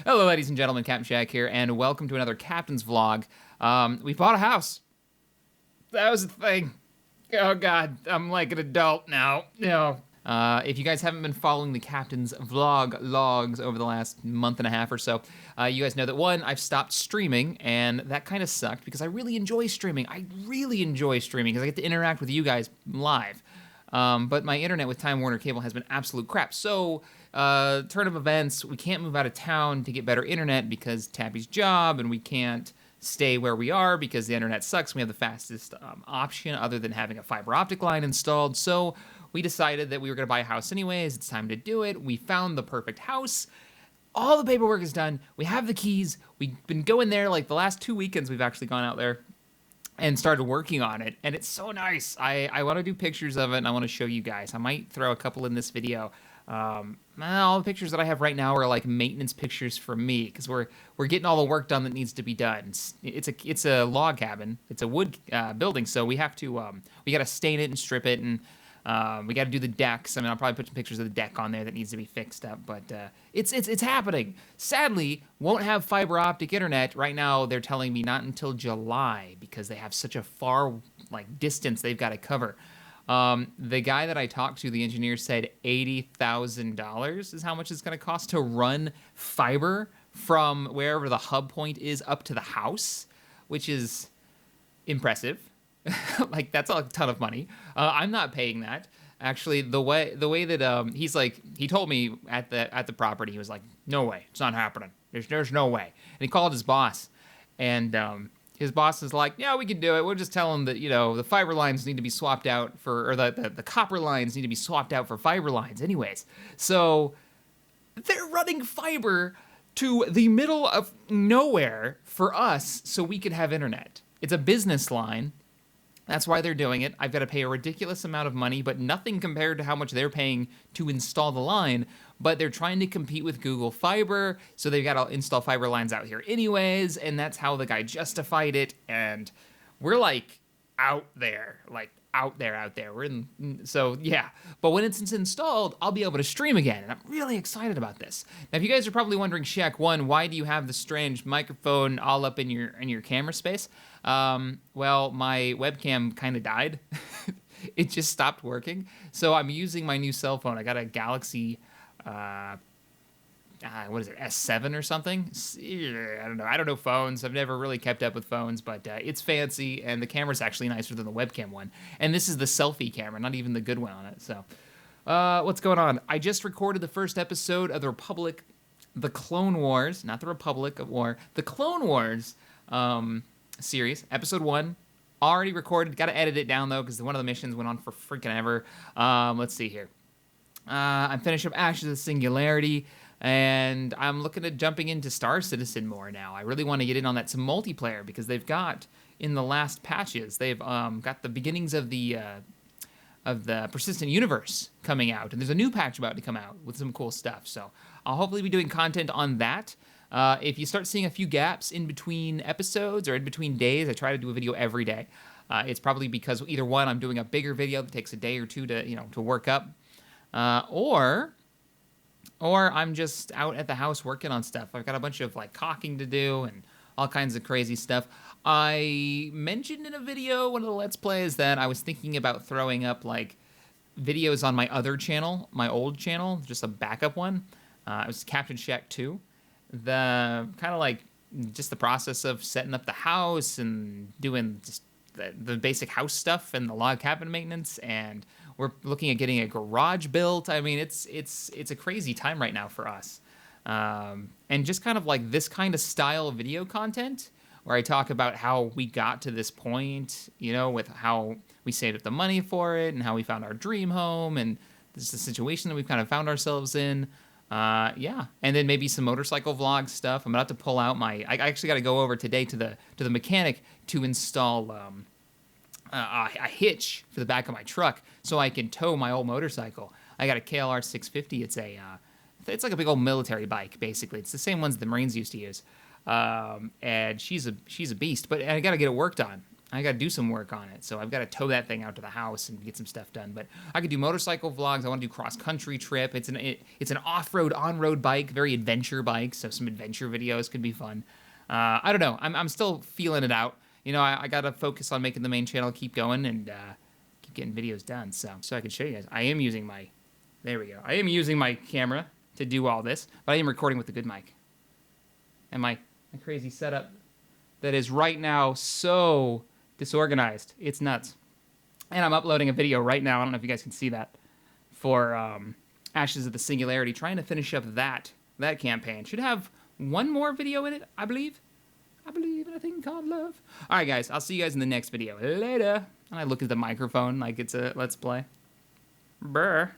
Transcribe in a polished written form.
Hello, ladies and gentlemen, Captain Shack here, and welcome to another Captain's Vlog. We bought a house. That was the thing. Oh God, I'm like an adult now. If you guys haven't been following the Captain's Vlog logs over the last month and a half or so, you guys know that one, I've stopped streaming, and that kind of sucked because I really enjoy streaming. I really enjoy streaming because I get to interact with you guys live. But my internet with Time Warner Cable has been absolute crap. So, turn of events, we can't move out of town to get better internet because Tabby's job, and we can't stay where we are because the internet sucks. We have the fastest option other than having a fiber optic line installed. So we decided that we were going to buy a house anyways. It's time to do it. We found the perfect house. All the paperwork is done. We have the keys. We've been going there like the last 2 weekends. We've actually gone out there and started working on it, and it's so nice. I want to do pictures of it, and I want to show you guys. I might throw a couple in this video. All the pictures that I have right now are like maintenance pictures for me, because we're getting all the work done that needs to be done. It's a log cabin. It's a wood building, so we have to we got to stain it and strip it, and we got to do the decks. I mean, I'll probably put some pictures of the deck on there that needs to be fixed up, but it's happening. Sadly, won't have fiber optic internet right now. They're telling me not until July because they have such a far distance they've got to cover. The guy that I talked to, the engineer, said $80,000 is how much it's going to cost to run fiber from wherever the hub point is up to the house, which is impressive. Like, that's a ton of money. I'm not paying that. Actually, the way that he told me at the property, he was like, "No way, it's not happening. There's no way." And he called his boss, and his boss is like, "Yeah, we can do it. We'll just tell him that, the fiber lines need to be swapped out or the copper lines need to be swapped out for fiber lines anyways." So they're running fiber to the middle of nowhere for us so we could have internet. It's a business line. That's why they're doing it. I've got to pay a ridiculous amount of money, but nothing compared to how much they're paying to install the line. But they're trying to compete with Google Fiber, so they've got to install fiber lines out here anyways, and that's how the guy justified it. And we're out there. So yeah. But when it's installed, I'll be able to stream again, and I'm really excited about this. Now, if you guys are probably wondering, Shaq, one, why do you have the strange microphone all up in your camera space? Well, my webcam kind of died. It just stopped working. So I'm using my new cell phone. I got a Galaxy, what is it, S7 or something? I don't know phones. I've never really kept up with phones, but it's fancy, and the camera's actually nicer than the webcam one. And this is the selfie camera, not even the good one on it. So, what's going on? I just recorded the first episode of The Clone Wars, not the Republic of War, The Clone Wars series, episode 1. Already recorded. Got to edit it down, though, because one of the missions went on for freaking ever. Let's see here. I'm finishing up Ashes of Singularity, and I'm looking at jumping into Star Citizen more now. I really want to get in on that some multiplayer, because they've got, in the last patches, they've got the beginnings of the Persistent Universe coming out, and there's a new patch about to come out with some cool stuff. So I'll hopefully be doing content on that. If you start seeing a few gaps in between episodes or in between days, I try to do a video every day. It's probably because either one, I'm doing a bigger video that takes a day or two to work up, or I'm just out at the house working on stuff. I've got a bunch of caulking to do and all kinds of crazy stuff. I mentioned in a video, one of the Let's Plays, that I was thinking about throwing up videos on my other channel, my old channel, just a backup one. It was Captain Shack 2. The kind of just the process of setting up the house and doing just the basic house stuff and the log cabin maintenance, and we're looking at getting a garage built. I mean, it's a crazy time right now for us, and just kind of this kind of style of video content where I talk about how we got to this point, with how we saved up the money for it and how we found our dream home, and this is the situation that we've kind of found ourselves in. Yeah, and then maybe some motorcycle vlog stuff. I'm about to pull out I actually got to go over today to the mechanic to install a hitch for the back of my truck so I can tow my old motorcycle. I got a KLR 650. It's like a big old military bike, basically. It's the same ones the Marines used to use. And she's a beast, but I got to get it worked on. I got to do some work on it. So I've got to tow that thing out to the house and get some stuff done. But I could do motorcycle vlogs. I want to do cross-country trip. It's an off-road, on-road bike, very adventure bike. So some adventure videos could be fun. I don't know. I'm still feeling it out. You know, I got to focus on making the main channel keep going and keep getting videos done. So I can show you guys. I am using my, there we go. I am using my camera to do all this. But I am recording with a good mic. And my crazy setup that is right now so disorganized. It's nuts. And I'm uploading a video right now. I don't know if you guys can see that. For Ashes of the Singularity. Trying to finish up that campaign. Should have one more video in it, I believe. I believe in a thing called love. Alright guys, I'll see you guys in the next video. Later. And I look at the microphone like it's a Let's Play. Brr.